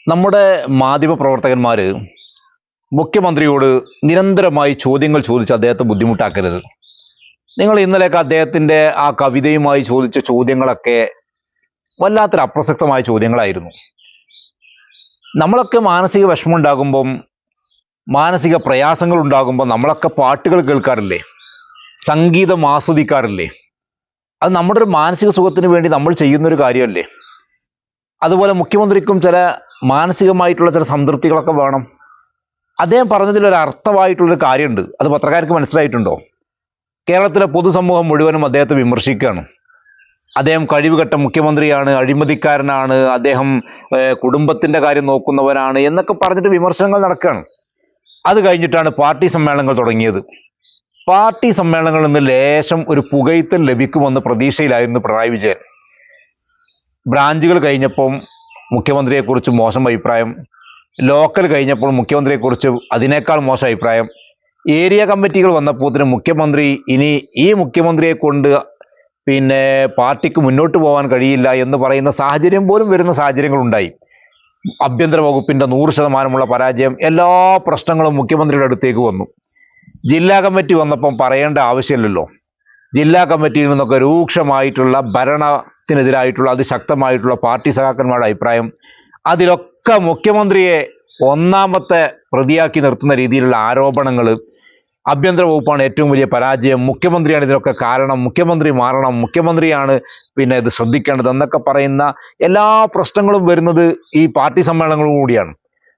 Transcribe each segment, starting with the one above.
നമ്മുടെ മാധ്യമപ്രവർത്തകന്മാർ മുഖ്യമന്ത്രിയോട് നിരന്തരമായി ചോദ്യങ്ങൾ ചോദിച്ച് അദ്ദേഹത്തെ ബുദ്ധിമുട്ടാക്കരുത്. നിങ്ങൾ ഇന്നലെയൊക്കെ അദ്ദേഹത്തിൻ്റെ ആ കവിതയുമായി ചോദിച്ച ചോദ്യങ്ങളൊക്കെ വല്ലാത്തൊരു അപ്രസക്തമായ ചോദ്യങ്ങളായിരുന്നു. നമ്മളൊക്കെ മാനസിക വിഷമം ഉണ്ടാകുമ്പം, മാനസിക പ്രയാസങ്ങൾ ഉണ്ടാകുമ്പോൾ നമ്മളൊക്കെ പാട്ടുകൾ കേൾക്കാറില്ലേ, സംഗീതം ആസ്വദിക്കാറില്ലേ? അത് നമ്മുടെ ഒരു മാനസിക സുഖത്തിന് വേണ്ടി നമ്മൾ ചെയ്യുന്നൊരു കാര്യമല്ലേ? അതുപോലെ മുഖ്യമന്ത്രിക്കും ചില മാനസികമായിട്ടുള്ള ചില സംതൃപ്തികളൊക്കെ വേണം. അദ്ദേഹം പറഞ്ഞതിലൊരു അർത്ഥമായിട്ടുള്ളൊരു കാര്യമുണ്ട്. അത് പത്രക്കാർക്ക് മനസ്സിലായിട്ടുണ്ടോ? കേരളത്തിലെ പൊതുസമൂഹം മുഴുവനും അദ്ദേഹത്തെ വിമർശിക്കുകയാണ്. അദ്ദേഹം കഴിവുകെട്ട മുഖ്യമന്ത്രിയാണ്, അഴിമതിക്കാരനാണ്, അദ്ദേഹം കുടുംബത്തിൻ്റെ കാര്യം നോക്കുന്നവനാണ് എന്നൊക്കെ പറഞ്ഞിട്ട് വിമർശനങ്ങൾ നടക്കുകയാണ്. അത് കഴിഞ്ഞിട്ടാണ് പാർട്ടി സമ്മേളനങ്ങൾ തുടങ്ങിയത്. പാർട്ടി സമ്മേളനങ്ങളിൽ നിന്ന് ലേശം ഒരു പുകഴ്ത്തൽ ലഭിക്കുമെന്ന് പ്രതീക്ഷയിലായിരുന്നു പിണറായി വിജയൻ. ബ്രാഞ്ചുകൾ കഴിഞ്ഞപ്പം മുഖ്യമന്ത്രിയെക്കുറിച്ച് മോശം അഭിപ്രായം, ലോക്കൽ കഴിഞ്ഞപ്പോൾ മുഖ്യമന്ത്രിയെക്കുറിച്ച് അതിനേക്കാൾ മോശം അഭിപ്രായം, ഏരിയ കമ്മിറ്റികൾ വന്നപ്പോഴത്തിന് മുഖ്യമന്ത്രി ഇനി ഈ മുഖ്യമന്ത്രിയെ കൊണ്ട് പാർട്ടിക്ക് മുന്നോട്ട് പോകാൻ കഴിയില്ല എന്ന് പറയുന്ന സാഹചര്യം പോലും വരുന്ന സാഹചര്യങ്ങളുണ്ടായി. ആഭ്യന്തര വകുപ്പിൻ്റെ 100% പരാജയം, എല്ലാ പ്രശ്നങ്ങളും മുഖ്യമന്ത്രിയുടെ അടുത്തേക്ക് വന്നു. ജില്ലാ കമ്മിറ്റി വന്നപ്പം പറയേണ്ട ആവശ്യമില്ലല്ലോ. ജില്ലാ കമ്മിറ്റിയിൽ നിന്നൊക്കെ രൂക്ഷമായിട്ടുള്ള ഭരണത്തിനെതിരായിട്ടുള്ള അതിശക്തമായിട്ടുള്ള പാർട്ടി സഖാക്കന്മാരുടെ അഭിപ്രായം, അതിലൊക്കെ മുഖ്യമന്ത്രിയെ ഒന്നാമത്തെ പ്രതിയാക്കി നിർത്തുന്ന രീതിയിലുള്ള ആരോപണങ്ങൾ. ആഭ്യന്തര വകുപ്പാണ് ഏറ്റവും വലിയ പരാജയം, മുഖ്യമന്ത്രിയാണ് ഇതിനൊക്കെ കാരണം, മുഖ്യമന്ത്രി മാറണം, മുഖ്യമന്ത്രിയാണ് ഇത് ശ്രദ്ധിക്കേണ്ടത് എന്നൊക്കെ പറയുന്ന എല്ലാ പ്രശ്നങ്ങളും വരുന്നത് ഈ പാർട്ടി സമ്മേളനങ്ങളും കൂടിയാണ്.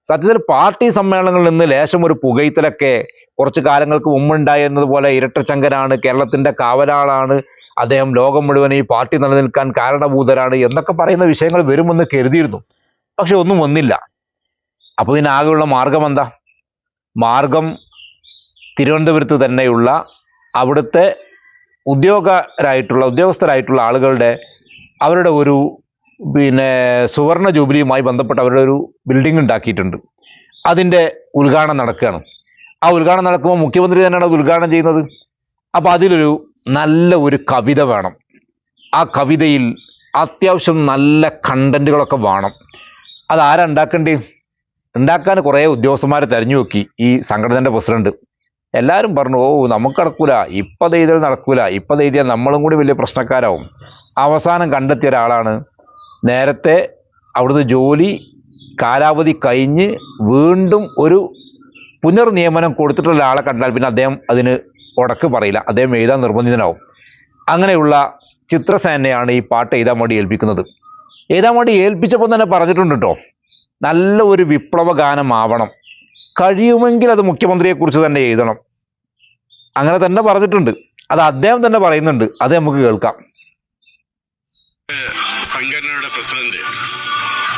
സത്യത്തിൽ പാർട്ടി സമ്മേളനങ്ങളിൽ നിന്ന് ലേശം ഒരു പുകഴ്ത്തലൊക്കെ കുറച്ച് കാലങ്ങൾക്ക് മുമ്പുണ്ടായിരുന്നതുപോലെ ഇരട്ടച്ചങ്കനാണ്, കേരളത്തിൻ്റെ കാവലാളാണ്, അദ്ദേഹം ലോകം മുഴുവൻ ഈ പാർട്ടി നിലനിൽക്കാൻ കാരണഭൂതരാണ് എന്നൊക്കെ പറയുന്ന വിഷയങ്ങൾ വരുമെന്ന് കരുതിയിരുന്നു. പക്ഷെ ഒന്നും വന്നില്ല. അപ്പോൾ ഇതിനാകെയുള്ള മാർഗം എന്താ? മാർഗം തിരുവനന്തപുരത്ത് തന്നെയുള്ള അവിടുത്തെ ഉദ്യോഗസ്ഥരായിട്ടുള്ള ആളുകളുടെ അവരുടെ ഒരു സുവർണ ജൂബിലിയുമായി ബന്ധപ്പെട്ട് അവരുടെ ഒരു ബിൽഡിംഗ് ഉണ്ടാക്കിയിട്ടുണ്ട്. അതിൻ്റെ ഉദ്ഘാടനം നടക്കുകയാണ്. ആ ഉദ്ഘാടനം നടക്കുമ്പോൾ മുഖ്യമന്ത്രി തന്നെയാണ് അത് ഉദ്ഘാടനം ചെയ്യുന്നത്. അപ്പോൾ അതിലൊരു നല്ല ഒരു കവിത വേണം. ആ കവിതയിൽ അത്യാവശ്യം നല്ല കണ്ടന്റുകളൊക്കെ വേണം. അതാരാ ഉണ്ടാക്കേണ്ടത്? ഉണ്ടാക്കാൻ കുറേ ഉദ്യോഗസ്ഥന്മാരെ തിരഞ്ഞു നോക്കി ഈ സംഘടനയുടെ പ്രസിഡന്റ്. എല്ലാവരും പറഞ്ഞു, നമുക്ക് നടക്കൂല, ഇപ്പം എഴുതിയാൽ നടക്കൂല, ഇപ്പം എഴുതിയാൽ നമ്മളും കൂടി വലിയ പ്രശ്നക്കാരാവും. അവസാനം കണ്ടെത്തിയ ഒരാളാണ്. നേരത്തെ അവിടുത്തെ ജോലി കാലാവധി കഴിഞ്ഞ് വീണ്ടും ഒരു പുനർനിയമനം കൊടുത്തിട്ടുള്ള ആളെ കണ്ടാൽ പിന്നെ അദ്ദേഹം അതിന് ഉടക്ക് പറയില്ല, അദ്ദേഹം എഴുതാൻ നിർബന്ധിതനാവും. അങ്ങനെയുള്ള ചിത്രസേനയാണ് ഈ പാട്ട് എഴുതാൻ വേണ്ടി ഏൽപ്പിക്കുന്നത്. എഴുതാൻ വേണ്ടി ഏൽപ്പിച്ചപ്പോൾ തന്നെ പറഞ്ഞിട്ടുണ്ട് കേട്ടോ, നല്ല ഒരു വിപ്ലവ ഗാനമാവണം, കഴിയുമെങ്കിൽ അത് മുഖ്യമന്ത്രിയെക്കുറിച്ച് തന്നെ എഴുതണം. അങ്ങനെ തന്നെ പറഞ്ഞിട്ടുണ്ട്. അത് അദ്ദേഹം തന്നെ പറയുന്നുണ്ട്. അത് നമുക്ക് കേൾക്കാം. സംഘടനയുടെ പ്രസിഡന്റ്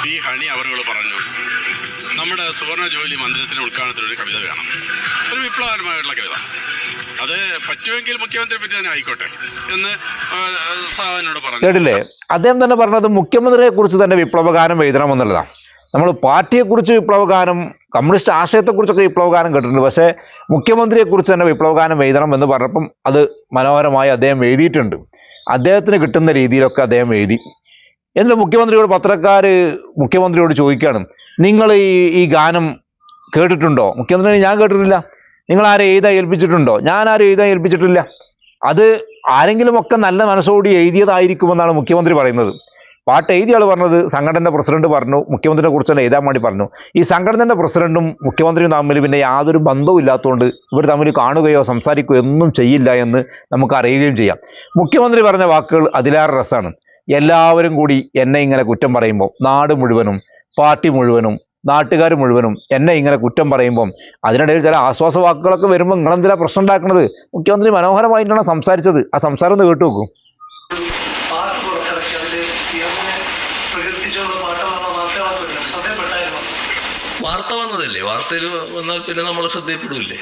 പി ഹണി അവറുകൾ പറഞ്ഞു, നമ്മുടെ സുവർണ ജൂബിലി മന്ദിരത്തിന് ഉദ്ഘാടനത്തിന് ഒരു കവിത വേണം, ഒരു വിപ്ലവകരമായിട്ടുള്ള കവിത. അത് പറ്റുമെങ്കിൽ മുഖ്യമന്ത്രി പറ്റി തന്നെ ആയിക്കോട്ടെ എന്ന് സാധനോട് പറഞ്ഞു. കേട്ടില്ലേ? അദ്ദേഹം തന്നെ പറഞ്ഞത് മുഖ്യമന്ത്രിയെ കുറിച്ച് തന്നെ വിപ്ലവഗാനം എഴുതണമെന്നുള്ളതാണ്. നമ്മൾ പാർട്ടിയെക്കുറിച്ച് വിപ്ലവഗാനം, കമ്മ്യൂണിസ്റ്റ് ആശയത്തെക്കുറിച്ചൊക്കെ വിപ്ലവഗാനം കേട്ടിട്ടുണ്ട്. പക്ഷേ മുഖ്യമന്ത്രിയെക്കുറിച്ച് തന്നെ വിപ്ലവഗാനം എഴുതണം എന്ന് പറഞ്ഞപ്പം അത് മനോഹരമായി അദ്ദേഹം എഴുതിയിട്ടുണ്ട്. അദ്ദേഹത്തിന് കിട്ടുന്ന രീതിയിലൊക്കെ അദ്ദേഹം എഴുതി. എന്നിട്ട് മുഖ്യമന്ത്രിയോട് ചോദിക്കുകയാണ്, നിങ്ങൾ ഈ ഗാനം കേട്ടിട്ടുണ്ടോ? മുഖ്യമന്ത്രി, ഞാൻ കേട്ടിട്ടില്ല. നിങ്ങൾ ആരെ എഴുതാൻ ഏൽപ്പിച്ചിട്ടുണ്ടോ? ഞാൻ ആരും എഴുതാൻ ഏൽപ്പിച്ചിട്ടില്ല. അത് ആരെങ്കിലുമൊക്കെ നല്ല മനസ്സോടി എഴുതിയതായിരിക്കുമെന്നാണ് മുഖ്യമന്ത്രി പറയുന്നത്. പാട്ട് എഴുതിയ ആൾ പറഞ്ഞത് സംഘടനയുടെ പ്രസിഡന്റ് പറഞ്ഞു, മുഖ്യമന്ത്രിയെ കുറിച്ച് തന്നെ എഴുതാൻ വേണ്ടി പറഞ്ഞു. ഈ സംഘടനയുടെ പ്രസിഡന്റും മുഖ്യമന്ത്രിയും തമ്മിൽ പിന്നെ യാതൊരു ബന്ധവും ഇല്ലാത്തതുകൊണ്ട് ഇവർ തമ്മിൽ കാണുകയോ സംസാരിക്കുകയോ ഒന്നും ചെയ്യില്ല എന്ന് നമുക്ക് അറിയുകയും ചെയ്യാം. മുഖ്യമന്ത്രി പറഞ്ഞ വാക്കുകൾ അതിലേറെ രസമാണ്. എല്ലാവരും കൂടി എന്നെ ഇങ്ങനെ കുറ്റം പറയുമ്പോൾ, നാട് മുഴുവനും, പാർട്ടി മുഴുവനും, നാട്ടുകാർ മുഴുവനും എന്നെ ഇങ്ങനെ കുറ്റം പറയുമ്പം അതിനിടയിൽ ചില ആശ്വാസ വാക്കുകളൊക്കെ വരുമ്പോൾ നിങ്ങളെന്തിനാ പ്രശ്നം ഉണ്ടാക്കുന്നത്? മുഖ്യമന്ത്രി മനോഹരമായിട്ടാണ് സംസാരിച്ചത്. ആ സംസാരം ഒന്ന് കേട്ടു നോക്കൂ. വാർത്ത വന്നതല്ലേ, വാർത്തയിൽ വന്നാൽ പിന്നെ നമ്മൾ ശ്രദ്ധയപ്പെടൂല്ലേ?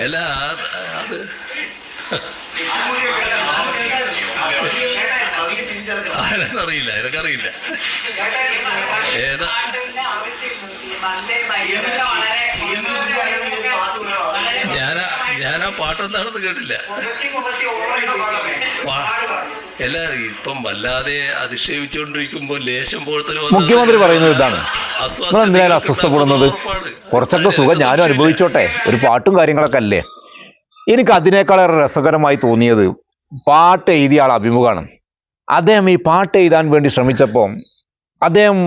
അല്ല, അത് ആരെന്നറിയില്ല, എനിക്കറിയില്ല. ഏതാ ഞാൻ ആ പാട്ടെന്താണെന്ന് കേട്ടില്ല. അല്ല, ഇപ്പം വല്ലാതെ അധിക്ഷേപിച്ചുകൊണ്ടിരിക്കുമ്പോൾ ലേശം പോലത്തെ മുഖ്യമന്ത്രി പറയുന്നത് ഇതാണ്, നിങ്ങൾ എന്തിനാണ് അസ്വസ്ഥപ്പെടുന്നത്? കുറച്ചൊക്കെ സുഖം ഞാനും അനുഭവിച്ചോട്ടെ, ഒരു പാട്ടും കാര്യങ്ങളൊക്കെ അല്ലേ. എനിക്ക് അതിനേക്കാളേറെ രസകരമായി തോന്നിയത് പാട്ട് എഴുതിയ ആൾ അഭിമുഖമാണ്. അദ്ദേഹം ഈ പാട്ട് എഴുതാൻ വേണ്ടി ശ്രമിച്ചപ്പോൾ അദ്ദേഹം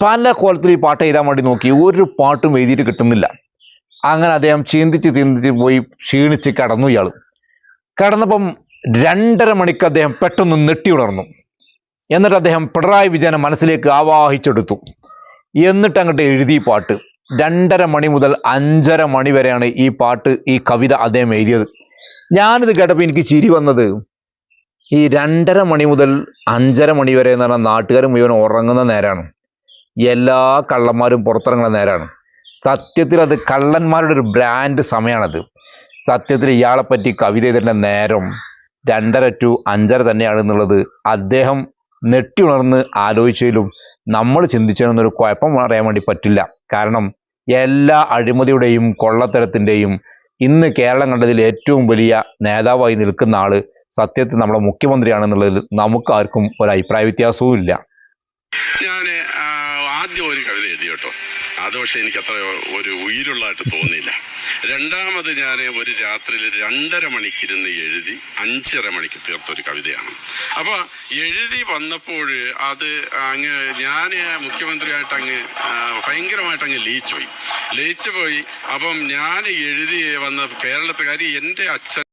പല കോലത്തിൽ ഈ പാട്ട് എഴുതാൻ വേണ്ടി നോക്കി, ഒരു പാട്ടും എഴുതിയിട്ട് കിട്ടുന്നില്ല. അങ്ങനെ അദ്ദേഹം ചിന്തിച്ച് പോയി ക്ഷീണിച്ച് കിടന്നു. ഇയാൾ കിടന്നപ്പം 2.5 മണിക്ക് അദ്ദേഹം പെട്ടെന്ന് നെട്ടി ഉണർന്നു. എന്നിട്ട് അദ്ദേഹം പിണറായി വിജയനെ മനസ്സിലേക്ക് ആവാഹിച്ചെടുത്തു. എന്നിട്ട് അങ്ങോട്ട് എഴുതി പാട്ട്. 2.5 മണി മുതൽ 5:30 മണി വരെയാണ് ഈ പാട്ട്, ഈ കവിത അദ്ദേഹം എഴുതിയത്. ഞാനിത് കേട്ടപ്പോൾ എനിക്ക് ചിരി വന്നത്, ഈ 2.5 മണി മുതൽ 5:30 മണി വരെ എന്ന് പറഞ്ഞാൽ നാട്ടുകാർ മുഴുവൻ ഉറങ്ങുന്ന നേരമാണ്, എല്ലാ കള്ളന്മാരും പുറത്തിറങ്ങുന്ന നേരമാണ്. സത്യത്തിൽ അത് കള്ളന്മാരുടെ ഒരു ബ്രാൻഡ് സമയമാണത്. സത്യത്തിൽ ഇയാളെപ്പറ്റി കവിത എഴുതേണ്ട നേരം 2:30 to 5:30 തന്നെയാണ് എന്നുള്ളത് അദ്ദേഹം നെട്ടി ഉണർന്ന് ആലോചിച്ചതിലും നമ്മൾ ചിന്തിച്ചതിനൊന്നൊരു കുഴപ്പം അറിയാൻ വേണ്ടി പറ്റില്ല. കാരണം എല്ലാ അഴിമതിയുടെയും കൊള്ളത്തരത്തിൻ്റെയും ഇന്ന് കേരളം കണ്ടതിൽ ഏറ്റവും വലിയ നേതാവായി നിൽക്കുന്ന ആള് സത്യത്തിൽ നമ്മുടെ മുഖ്യമന്ത്രിയാണെന്നുള്ളതിൽ നമുക്ക് ആർക്കും ഒരു അഭിപ്രായ വ്യത്യാസവും ഇല്ല. ഞാൻ ആദ്യം ഒരു കവിത എഴുതി കേട്ടോ, അത് പക്ഷേ എനിക്ക് അത്ര ഒരു ഉയിരുള്ളതായിട്ട് തോന്നിയില്ല. രണ്ടാമത് ഞാൻ ഒരു രാത്രിയിൽ 2:30 മണിക്കിരുന്ന് എഴുതി 5:30 മണിക്ക് തീർത്തൊരു കവിതയാണ്. അപ്പോൾ എഴുതി വന്നപ്പോൾ അത് അങ്ങ് ഞാൻ മുഖ്യമന്ത്രിയായിട്ട് അങ്ങ് ഭയങ്കരമായിട്ട് അങ്ങ് ലയിച്ചു പോയി. അപ്പം ഞാൻ എഴുതി വന്ന കേരളത്തിൽ, കാര്യം എൻ്റെ അച്ഛൻ